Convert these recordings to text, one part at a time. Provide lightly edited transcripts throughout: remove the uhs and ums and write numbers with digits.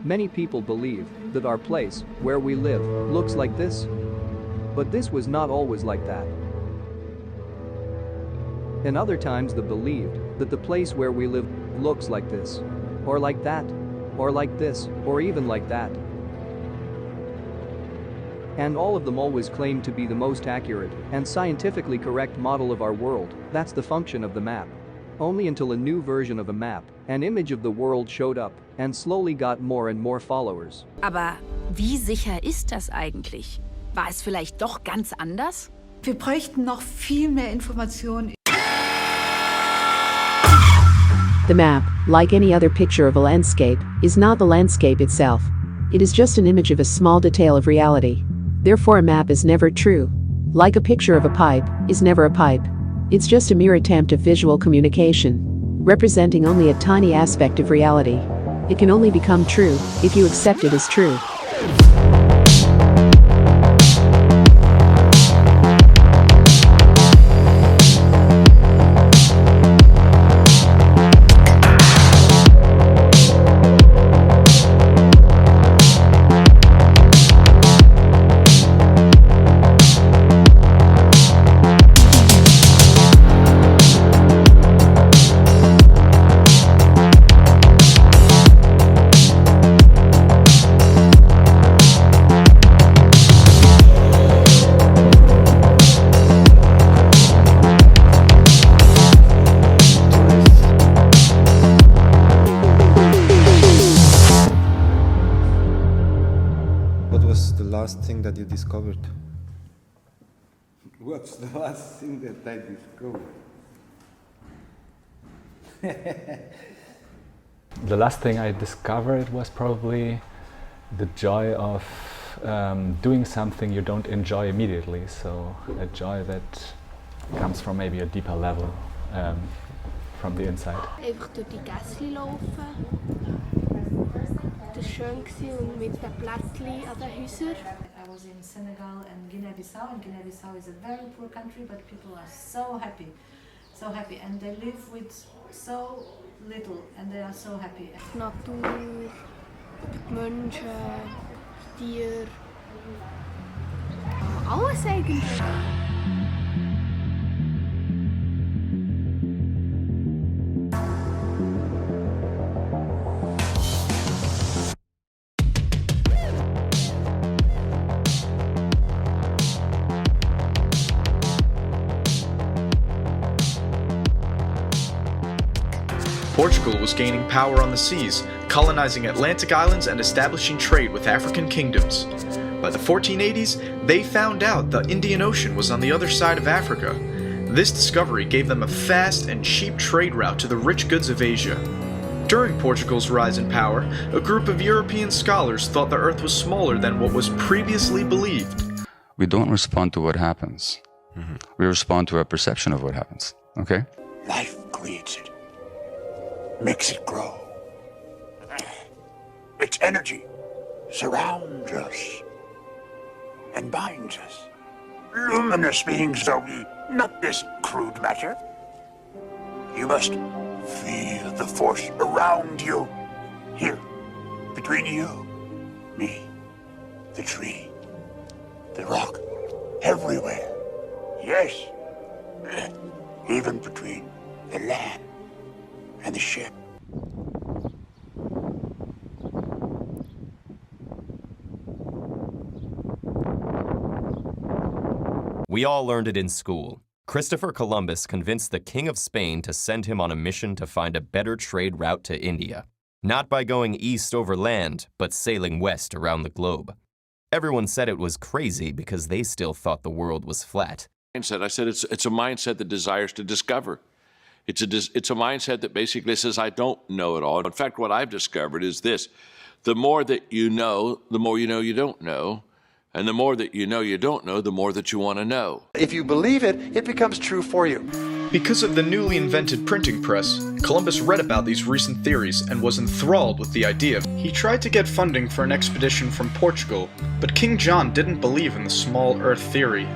Many people believe that our place, where we live, looks like this. But this was not always like that. And other times they believed that the place where we live looks like this. Or like that. Or like this, or even like that. And all of them always claim to be the most accurate and scientifically correct model of our world. That's the function of the map. Only until a new version of a map, an image of the world showed up and slowly got more and more followers. Aber wie sicher ist das eigentlich? War es vielleicht doch ganz anders? Wir bräuchten noch viel mehr Informationen. The map, like any other picture of a landscape, is not the landscape itself. It is just an image of a small detail of reality. Therefore, a map is never true. Like a picture of a pipe is never a pipe. It's just a mere attempt of visual communication, representing only a tiny aspect of reality. It can only become true if you accept it as true. What was the last thing that you discovered? What's the last thing that I discovered? The last thing I discovered was probably the joy of doing something you don't enjoy immediately. So a joy that comes from maybe a deeper level, from the inside. Einfach durch die Gässchen laufen. Das war schön und mit den Plätzchen an den Häusern. I was in Senegal and Guinea-Bissau, and Guinea-Bissau is a very poor country, but people are so happy, and they live with so little, and they are so happy. Die Natur, die Menschen, die Tiere, alles eigentlich. Portugal was gaining power on the seas, colonizing Atlantic islands and establishing trade with African kingdoms. By the 1480s, they found out the Indian Ocean was on the other side of Africa. This discovery gave them a fast and cheap trade route to the rich goods of Asia. During Portugal's rise in power, a group of European scholars thought the Earth was smaller than what was previously believed. We don't respond to what happens. We respond to our perception of what happens, okay? Life creates it. Makes it grow. Its energy surrounds us and binds us. Luminous beings are we, not this crude matter. You must feel the force around you. Here, between you, me, the tree, the rock, everywhere. Yes, even between the land and the ship. We all learned it in school. Christopher Columbus convinced the King of Spain to send him on a mission to find a better trade route to India. Not by going east over land, but sailing west around the globe. Everyone said it was crazy because they still thought the world was flat. I said it's a mindset that desires to discover. It's a mindset that basically says, I don't know it all. In fact, what I've discovered is this. The more that you know you don't know. And the more that you don't know, the more that you want to know. If you believe it, it becomes true for you. Because of the newly invented printing press, Columbus read about these recent theories and was enthralled with the idea. He tried to get funding for an expedition from Portugal, but King John didn't believe in the small Earth theory.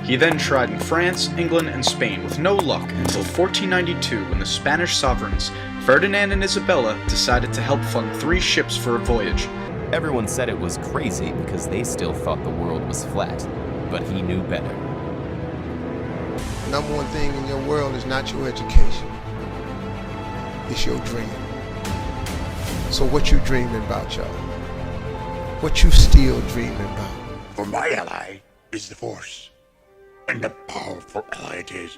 He then tried in France, England, and Spain with no luck until 1492 when the Spanish sovereigns Ferdinand and Isabella decided to help fund 3 ships for a voyage. Everyone said it was crazy because they still thought the world was flat, but he knew better. Number one thing in your world is not your education. It's your dream. So what you dreaming about, y'all? What you still dreaming about? For my ally is the Force, and a powerful ally it is.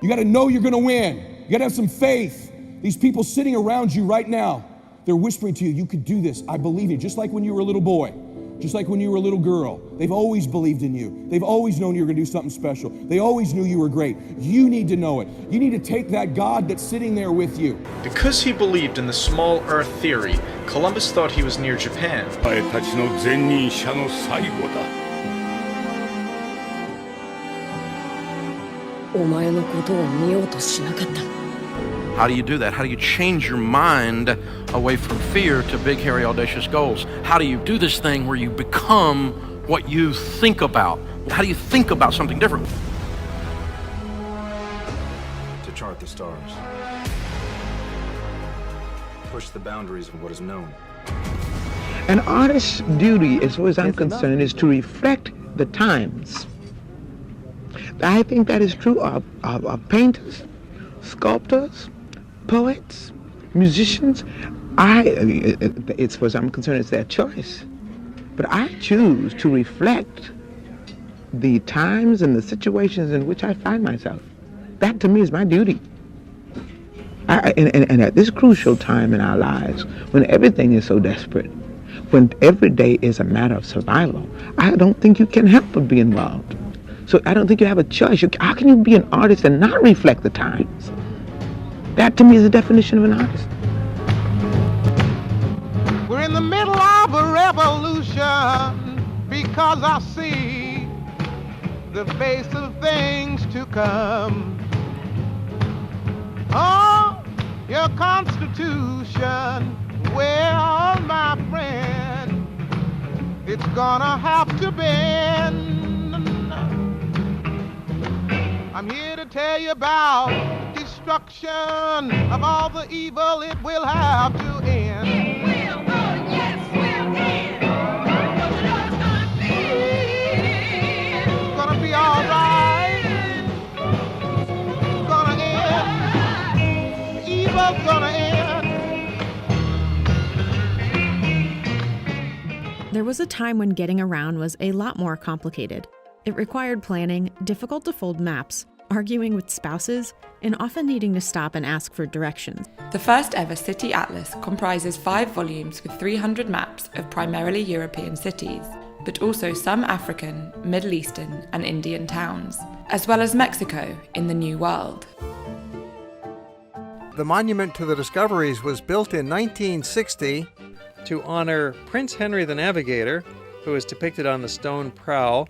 You gotta know you're gonna win. You gotta have some faith. These people sitting around you right now, they're whispering to you, you could do this. I believe you. Just like when you were a little boy, just like when you were a little girl. They've always believed in you. They've always known you were gonna do something special. They always knew you were great. You need to know it. You need to take that God that's sitting there with you. Because he believed in the small Earth theory, Columbus thought he was near Japan. How do you do that? How do you change your mind away from fear to big, hairy, audacious goals? How do you do this thing where you become what you think about? How do you think about something different? To chart the stars. Push the boundaries of what is known. An artist's duty, as far as I'm concerned, is to reflect the times. I think that is true of painters, sculptors, poets, musicians. As far as I'm concerned, it's their choice. But I choose to reflect the times and the situations in which I find myself. That to me is my duty. And at this crucial time in our lives, when everything is so desperate, when every day is a matter of survival, I don't think you can help but be involved. So I don't think you have a choice. How can you be an artist and not reflect the times? That to me is the definition of an artist. We're in the middle of a revolution because I see the face of things to come. Oh, your Constitution, well, my friend, it's gonna have to bend. I'm here to tell you about destruction of all the evil. It will have to end. It will, oh yes, will end. It's gonna be all right. It's gonna end. The evil's gonna end. There was a time when getting around was a lot more complicated. It required planning, difficult to fold maps, arguing with spouses, and often needing to stop and ask for directions. The first ever city atlas comprises 5 volumes with 300 maps of primarily European cities, but also some African, Middle Eastern, and Indian towns, as well as Mexico in the New World. The monument to the discoveries was built in 1960 to honor Prince Henry the Navigator, who is depicted on the stone prow,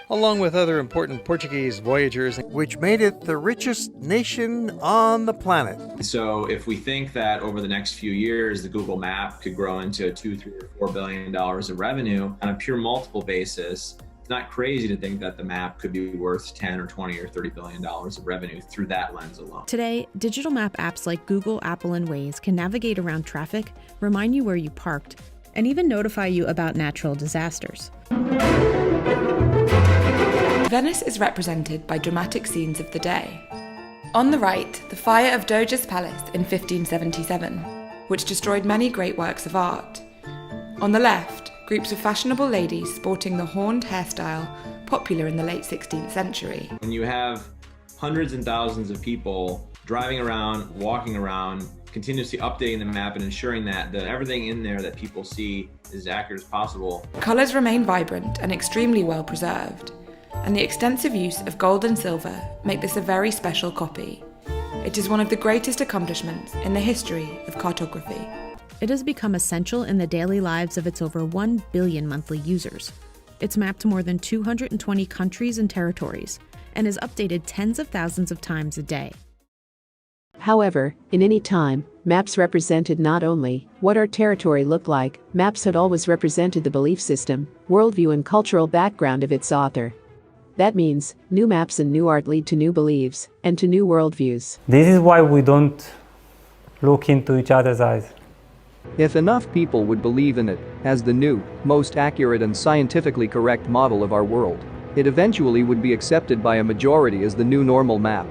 along with other important Portuguese voyagers, which made it the richest nation on the planet. So if we think that over the next few years, the Google map could grow into $2, $3, or $4 billion of revenue on a pure multiple basis, it's not crazy to think that the map could be worth 10 or 20 or $30 billion of revenue through that lens alone. Today, digital map apps like Google, Apple, and Waze can navigate around traffic, remind you where you parked, and even notify you about natural disasters. Venice is represented by dramatic scenes of the day. On the right, the fire of Doge's palace in 1577, which destroyed many great works of art. On the left, groups of fashionable ladies sporting the horned hairstyle popular in the late 16th century. When you have hundreds and thousands of people driving around, walking around, continuously updating the map and ensuring that everything in there that people see is as accurate as possible. Colours remain vibrant and extremely well preserved, and the extensive use of gold and silver make this a very special copy. It is one of the greatest accomplishments in the history of cartography. It has become essential in the daily lives of its over 1 billion monthly users. It's mapped to more than 220 countries and territories, and is updated tens of thousands of times a day. However, in any time, maps represented not only what our territory looked like, maps had always represented the belief system, worldview, and cultural background of its author. That means, new maps and new art lead to new beliefs, and to new worldviews. This is why we don't look into each other's eyes. If enough people would believe in it as the new, most accurate and scientifically correct model of our world, it eventually would be accepted by a majority as the new normal map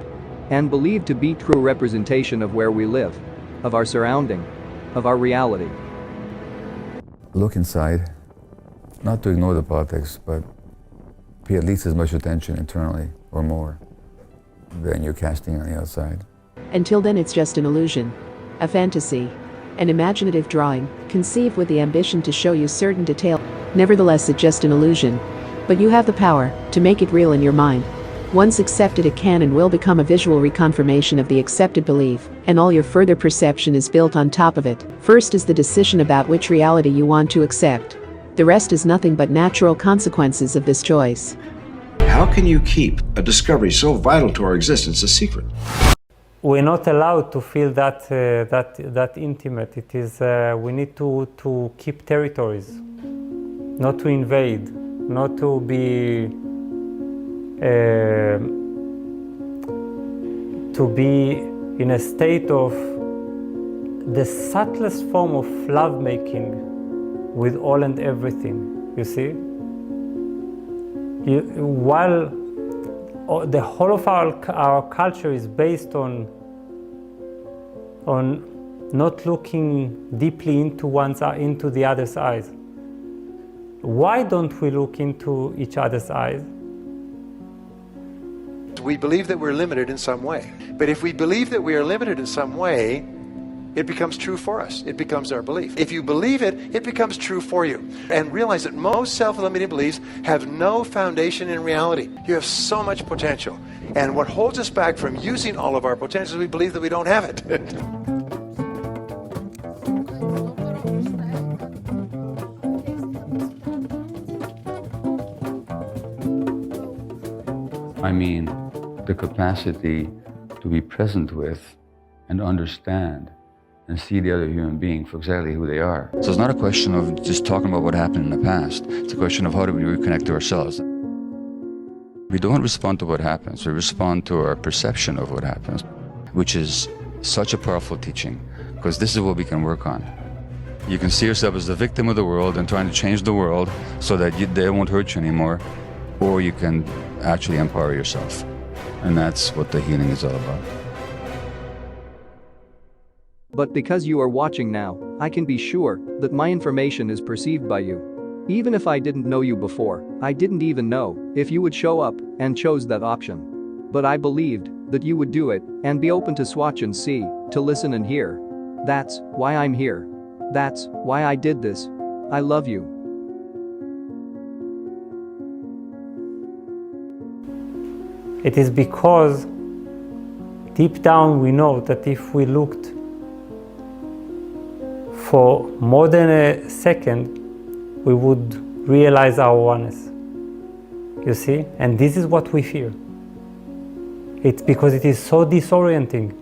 and believed to be true representation of where we live, of our surrounding, of our reality. Look inside, not to ignore the politics, but pay at least as much attention internally or more than you're casting on the outside. Until then, it's just an illusion, a fantasy, an imaginative drawing, conceived with the ambition to show you certain detail. Nevertheless, it's just an illusion. But you have the power to make it real in your mind. Once accepted, it can and will become a visual reconfirmation of the accepted belief, and all your further perception is built on top of it. First is the decision about which reality you want to accept. The rest is nothing but natural consequences of this choice. How can you keep a discovery so vital to our existence a secret? We're not allowed to feel that intimate. It is we need to keep territories, not to invade, not to be in a state of the subtlest form of lovemaking with all and everything. You see, while the whole of our culture is based on not looking deeply into the other's eyes. Why don't we look into each other's eyes? We believe that we're limited in some way. But if we believe that we are limited in some way, it becomes true for us. It becomes our belief. If you believe it, it becomes true for you. And realize that most self-limiting beliefs have no foundation in reality. You have so much potential. And what holds us back from using all of our potential is we believe that we don't have it. I mean, the capacity to be present with and understand and see the other human being for exactly who they are. So it's not a question of just talking about what happened in the past. It's a question of how do we reconnect to ourselves. We don't respond to what happens. We respond to our perception of what happens, which is such a powerful teaching, because this is what we can work on. You can see yourself as the victim of the world and trying to change the world so that they won't hurt you anymore, or you can actually empower yourself. And that's what the healing is all about. But because you are watching now, I can be sure that my information is perceived by you. Even if I didn't know you before, I didn't even know if you would show up and chose that option. But I believed that you would do it and be open to swatch and see, to listen and hear. That's why I'm here. That's why I did this. I love you. It is because deep down we know that if we looked for more than a second, we would realize our oneness. You see? And this is what we fear. It's because it is so disorienting.